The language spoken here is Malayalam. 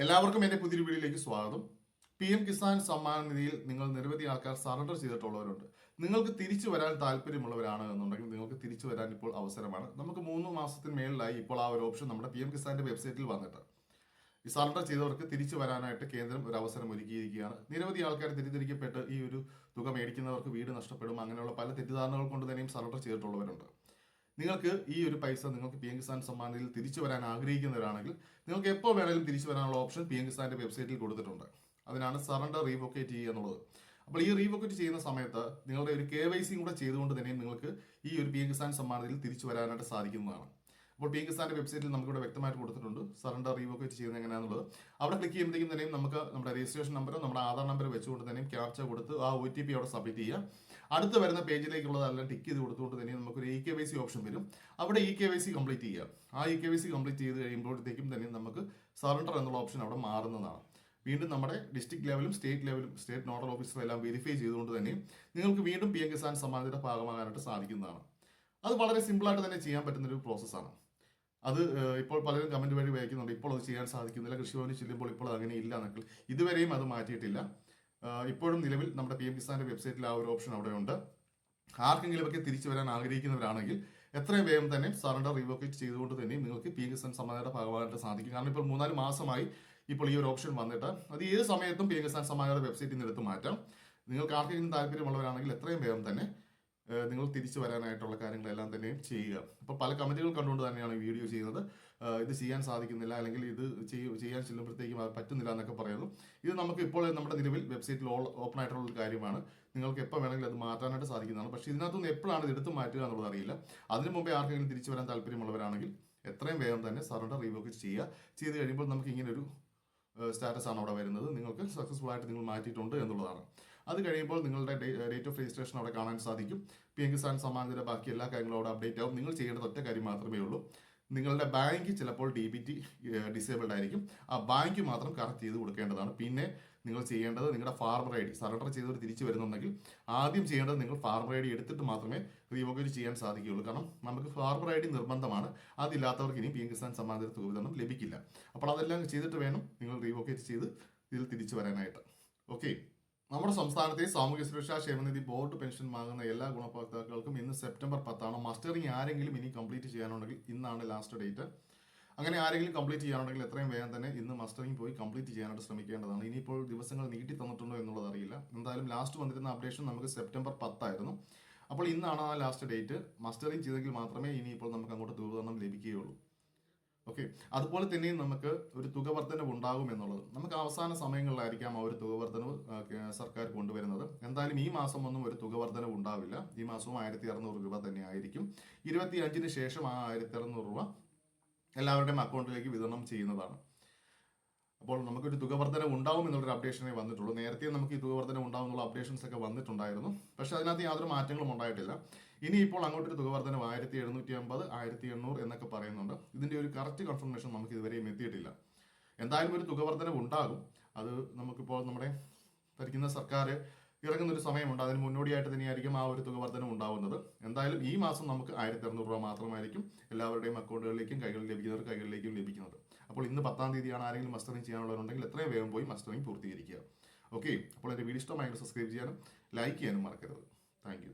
എല്ലാവർക്കും എൻ്റെ പുതിയൊരു വീഡിയോയിലേക്ക് സ്വാഗതം. PM കിസാൻ സമ്മാൻ നിധിയിൽ നിങ്ങൾ നിരവധി ആൾക്കാർ സറണ്ടർ ചെയ്തിട്ടുള്ളവരുണ്ട്. നിങ്ങൾക്ക് തിരിച്ചു വരാൻ താല്പര്യമുള്ളവരാണ് എന്നുണ്ടെങ്കിൽ നിങ്ങൾക്ക് തിരിച്ചു വരാൻ ഇപ്പോൾ അവസരമാണ്. നമുക്ക് 3 മാസത്തിന് മേളിലായി ഇപ്പോൾ ആ ഒരു ഓപ്ഷൻ നമ്മുടെ PM കിസാന്റെ വെബ്സൈറ്റിൽ വന്നിട്ട് ഈ സറണ്ടർ ചെയ്തവർക്ക് തിരിച്ചു വരാനായിട്ട് കേന്ദ്രം ഒരു അവസരം ഒരുക്കിയിരിക്കുകയാണ്. നിരവധി ആൾക്കാർ തെറ്റിദ്ധരിക്കപ്പെട്ട് ഈ ഒരു തുക മേടിക്കുന്നവർക്ക് വീട് നഷ്ടപ്പെടും, അങ്ങനെയുള്ള പല തെറ്റിദ്ധാരണകൾ കൊണ്ട് തന്നെയും സറണ്ടർ ചെയ്തിട്ടുള്ളവരുണ്ട്. നിങ്ങൾക്ക് ഈ ഒരു പൈസ നിങ്ങൾക്ക് PM കിസാൻ സമ്മാൻ നിധിയിൽ തിരിച്ചു വരാൻ ആഗ്രഹിക്കുന്നവരാണെങ്കിൽ നിങ്ങൾക്ക് എപ്പോൾ വേണമെങ്കിലും തിരിച്ചു വരാനുള്ള ഓപ്ഷൻ PM കിസാന്റെ വെബ്സൈറ്റിൽ കൊടുത്തിട്ടുണ്ട്. അതിനാണ് സറണ്ടർ റീവൊക്കേറ്റ് ചെയ്യുക എന്നുള്ളത്. അപ്പോൾ ഈ റീവൊക്കേറ്റ് ചെയ്യുന്ന സമയത്ത് നിങ്ങളുടെ ഒരു KYC കൂടെ ചെയ്തുകൊണ്ട് തന്നെ നിങ്ങൾക്ക് ഈ ഒരു PM കിസാൻ സമ്മാൻ നിധിയിൽ തിരിച്ചു വരാനായിട്ട് സാധിക്കുന്നതാണ്. അപ്പോൾ PM കിസാന്റെ വെബ്സൈറ്റിൽ നമുക്കിവിടെ വ്യക്തമായിട്ട് കൊടുത്തിട്ടുണ്ട് സറണ്ടർ റീവൊക്കേറ്റ് ചെയ്യുന്നത് എങ്ങനെയാണെന്നുള്ളത്. അവിടെ ക്ലിക്ക് ചെയ്യുമ്പോഴത്തേക്കും തന്നെയും നമുക്ക് നമ്മുടെ രജിസ്ട്രേഷൻ നമ്പറോ നമ്മുടെ ആധാർ നമ്പർ വെച്ചുകൊണ്ട് തന്നെയും ക്യാപ്ച കൊടുത്ത് ആ OTP അവിടെ സബ്മിറ്റ് ചെയ്യുക. അടുത്ത് വരുന്ന പേജിലേക്കുള്ളതെല്ലാം ടിക്ക് ചെയ്ത് കൊടുത്തുകൊണ്ട് തന്നെ നമുക്കൊരു EKYC ഓപ്ഷൻ വരും. അവിടെ EKYC കംപ്ലീറ്റ് ചെയ്യുക. ആ EKYC കംപ്ലീറ്റ് ചെയ്ത് കഴിയുമ്പോഴത്തേക്കും തന്നെ നമുക്ക് സറണ്ടർ എന്നുള്ള ഓപ്ഷൻ അവിടെ മാറുന്നതാണ്. വീണ്ടും നമ്മുടെ ഡിസ്ട്രിക്ട് ലെവലും സ്റ്റേറ്റ് നോഡൽ ഓഫീസറും എല്ലാം വെരിഫൈ ചെയ്തുകൊണ്ട് തന്നെ നിങ്ങൾക്ക് വീണ്ടും PM കിസാൻ സമ്മാനത്തിന്റെ ഭാഗമാകാനായിട്ട് സാധിക്കുന്നതാണ്. അത് വളരെ സിമ്പിളായിട്ട് തന്നെ ചെയ്യാൻ പറ്റുന്നൊരു പ്രോസസ്സാണ്. അത് ഇപ്പോൾ പലരും കമന്റ് വഴി വായിക്കുന്നുണ്ട്, ഇപ്പോൾ അത് ചെയ്യാൻ സാധിക്കുന്നില്ല, കൃഷിഭവനിൽ ചെല്ലുമ്പോൾ ഇപ്പോൾ അങ്ങനെ ഇല്ല എന്നൊക്കെ. ഇതുവരെയും അത് മാറ്റിയിട്ടില്ല. ഇപ്പോഴും നിലവിൽ നമ്മുടെ PM കിസാന്റെ വെബ്സൈറ്റിൽ ആ ഒരു ഓപ്ഷൻ അവിടെ ഉണ്ട്. ആർക്കെങ്കിലും ഒക്കെ തിരിച്ചു വരാൻ ആഗ്രഹിക്കുന്നവരാണെങ്കിൽ എത്രയും വേഗം തന്നെ സറണ്ടർ റീവൊക്കേറ്റ് ചെയ്തുകൊണ്ട് തന്നെ നിങ്ങൾക്ക് PM കിസാൻ സമ്മാനയുടെ ഭാഗമായിട്ട് സാധിക്കും. കാരണം ഇപ്പോൾ 3-4 മാസമായി ഇപ്പോൾ ഈ ഒരു ഓപ്ഷൻ വന്നിട്ട് അത് ഏത് സമയത്തും PM കിസാൻ സമ്മാനയുടെ വെബ്സൈറ്റിൽ നിന്ന് എടുത്ത് മാറ്റാം. നിങ്ങൾക്ക് ആർക്കെങ്കിലും താല്പര്യമുള്ളവരാണെങ്കിൽ എത്രയും വേഗം തന്നെ നിങ്ങൾ തിരിച്ചു വരാനായിട്ടുള്ള കാര്യങ്ങളെല്ലാം തന്നെയും ചെയ്യുക. അപ്പോൾ പല കമന്റുകൾ കണ്ടുകൊണ്ട് തന്നെയാണ് ഈ വീഡിയോ ചെയ്യുന്നത്. ഇത് ചെയ്യാൻ സാധിക്കുന്നില്ല, അല്ലെങ്കിൽ ഇത് ചെയ്യാൻ ചെല്ലുമ്പോഴത്തേക്കും അത് പറ്റുന്നില്ല എന്നൊക്കെ പറയുന്നു. ഇത് നമുക്ക് ഇപ്പോൾ നമ്മുടെ നിലവിൽ വെബ്സൈറ്റിൽ ഓപ്പൺ ആയിട്ടുള്ള ഒരു കാര്യമാണ്. നിങ്ങൾക്ക് എപ്പോൾ വേണമെങ്കിലും അത് മാറ്റാനായിട്ട് സാധിക്കുന്നതാണ്. പക്ഷേ ഇതിനകത്തുനിന്ന് എപ്പോഴാണ് ഇത് എടുത്ത് മാറ്റുക എന്നുള്ളത് അറിയില്ല. അതിനു മുമ്പേ ആർക്കെങ്കിലും തിരിച്ചു വരാൻ താല്പര്യമുള്ളവരാണെങ്കിൽ എത്രയും വേഗം തന്നെ സറണ്ടർ റീവൊക്കേറ്റ് ചെയ്യുക. ചെയ്ത് കഴിയുമ്പോൾ നമുക്ക് ഇങ്ങനെ ഒരു സ്റ്റാറ്റസ് ആണ് അവിടെ വരുന്നത്. നിങ്ങൾക്ക് സക്സസ്ഫുൾ ആയിട്ട് നിങ്ങൾ മാറ്റിയിട്ടുണ്ട് എന്നുള്ളതാണ്. അത് കഴിയുമ്പോൾ നിങ്ങളുടെ ഡേറ്റ് ഓഫ് രജിസ്ട്രേഷൻ അവിടെ കാണാൻ സാധിക്കും. PM കിസാൻ സമ്മാൻ നിധിയുടെ ബാക്കി എല്ലാ കാര്യങ്ങളും അവിടെ അപ്ഡേറ്റ് ആവും. നിങ്ങൾ ചെയ്യേണ്ടത് ഒറ്റ കാര്യം മാത്രമേ ഉള്ളൂ. നിങ്ങളുടെ ബാങ്ക് ചിലപ്പോൾ DBT ഡിസേബിൾഡ് ആയിരിക്കും. ആ ബാങ്ക് മാത്രം കറക്റ്റ് ചെയ്ത് കൊടുക്കേണ്ടതാണ്. പിന്നെ നിങ്ങൾ ചെയ്യേണ്ടത് നിങ്ങളുടെ ഫാർമർ ID സറണ്ടർ ചെയ്തവർ തിരിച്ചു വരുന്നുണ്ടെങ്കിൽ ആദ്യം ചെയ്യേണ്ടത് നിങ്ങൾ ഫാർമർ ID എടുത്തിട്ട് മാത്രമേ റീവൊക്കേറ്റ് ചെയ്യാൻ സാധിക്കുകയുള്ളൂ. കാരണം നമുക്ക് ഫാർമർ ID നിർബന്ധമാണ്. അതില്ലാത്തവർക്ക് ഇനി PM കിസാൻ സമ്മാൻ നിധി തുക വിതരണം ലഭിക്കില്ല. അപ്പോൾ അതെല്ലാം ചെയ്തിട്ട് വേണം നിങ്ങൾ റീവൊക്കേറ്റ് ചെയ്ത് ഇതിൽ തിരിച്ചു വരാനായിട്ട്. ഓക്കെ. നമ്മുടെ സംസ്ഥാനത്തെ സാമൂഹ്യ സുരക്ഷാ ക്ഷേമനിധി ബോർഡ് പെൻഷൻ വാങ്ങുന്ന എല്ലാ ഗുണഭോക്താക്കൾക്കും ഇന്ന് സെപ്റ്റംബർ 10 മസ്റ്ററിങ് ആരെങ്കിലും ഇനി കംപ്ലീറ്റ് ചെയ്യാനുണ്ടെങ്കിൽ ഇന്നാണ് ലാസ്റ്റ് ഡേറ്റ്. അങ്ങനെ ആരെങ്കിലും കംപ്ലീറ്റ് ചെയ്യാനുണ്ടെങ്കിൽ എത്രയും വേഗം തന്നെ ഇന്ന് മസ്റ്ററിങ് പോയി കംപ്ലീറ്റ് ചെയ്യാനായിട്ട് ശ്രമിക്കേണ്ടതാണ്. ഇനിയിപ്പോൾ ദിവസങ്ങൾ നീട്ടി തന്നിട്ടുണ്ടോ എന്നുള്ളത് അറിയില്ല. എന്തായാലും ലാസ്റ്റ് വന്നിരുന്ന അപ്ഡേഷൻ നമുക്ക് സെപ്റ്റംബർ 10 ആയിരുന്നു. അപ്പോൾ ഇന്നാണ് ആ ലാസ്റ്റ് ഡേറ്റ്. മസ്റ്ററിങ് ചെയ്തെങ്കിൽ മാത്രമേ ഇനിയിപ്പോൾ നമുക്ക് അങ്ങോട്ട് തുക വിതരണം ലഭിക്കുകയുള്ളൂ. ഓക്കെ. അതുപോലെ തന്നെയും നമുക്ക് ഒരു തുക വർധനവ് ഉണ്ടാകും എന്നുള്ളത് നമുക്ക് അവസാന സമയങ്ങളിലായിരിക്കാം ആ ഒരു തുക വർധനവ് സർക്കാർ കൊണ്ടുവരുന്നത്. എന്തായാലും ഈ മാസം ഒന്നും ഒരു തുക വർധനവ് ഉണ്ടാവില്ല. ഈ മാസവും 1600 രൂപ തന്നെ ആയിരിക്കും. 25-ന് ശേഷം ആ 1600 രൂപ എല്ലാവരുടെയും അക്കൗണ്ടിലേക്ക് വിതരണം ചെയ്യുന്നതാണ്. അപ്പോൾ നമുക്കൊരു തുക വർധനവ് ഉണ്ടാവും എന്നുള്ളൊരു അപ്ഡേഷനേ വന്നിട്ടുള്ളൂ. നേരത്തെ നമുക്ക് ഈ തുക വർധനവ് ഉണ്ടാവും എന്നുള്ള അപ്ഡേഷൻസ് ഒക്കെ വന്നിട്ടുണ്ടായിരുന്നു. പക്ഷേ അതിനകത്ത് യാതൊരു മാറ്റങ്ങളും ഉണ്ടായിട്ടില്ല. ഇനിയിപ്പോൾ അങ്ങോട്ടൊരു തുക വർധനവ് 1750, 1800 എന്നൊക്കെ പറയുന്നുണ്ട്. ഇതിൻ്റെ ഒരു കറക്റ്റ് കൺഫർമേഷൻ നമുക്ക് ഇതുവരെയും എത്തിയിട്ടില്ല. എന്തായാലും ഒരു തുക വർധനവ് ഉണ്ടാകും. അത് നമുക്കിപ്പോൾ നമ്മുടെ ഭരിക്കുന്ന സർക്കാർ ഇറങ്ങുന്ന ഒരു സമയമുണ്ട്. അതിന് മുന്നോടിയായിട്ട് തന്നെയായിരിക്കും ആ ഒരു തുക വർധനം ഉണ്ടാവുന്നത്. എന്തായാലും ഈ മാസം നമുക്ക് 1600 രൂപ മാത്രമായിരിക്കും എല്ലാവരുടെയും അക്കൗണ്ടുകളിലേക്കും കൈകളിലേക്കും ലഭിക്കുന്നത്. അപ്പോൾ ഇന്ന് 10-ാം തീയതിയാണ്. ആരെങ്കിലും മസ്റ്ററിങ് ചെയ്യാനുള്ളവരുണ്ടെങ്കിൽ എത്രയും വേഗം പോയി മസ്റ്ററിങ് പൂർത്തീകരിക്കുക. ഓക്കെ. അപ്പോൾ എൻ്റെ വീഡിയോ ഇഷ്ടമായെങ്കിൽ സബ്സ്ക്രൈബ് ചെയ്യാനും ലൈക്ക് ചെയ്യാനും മറക്കരുത്. Thank you.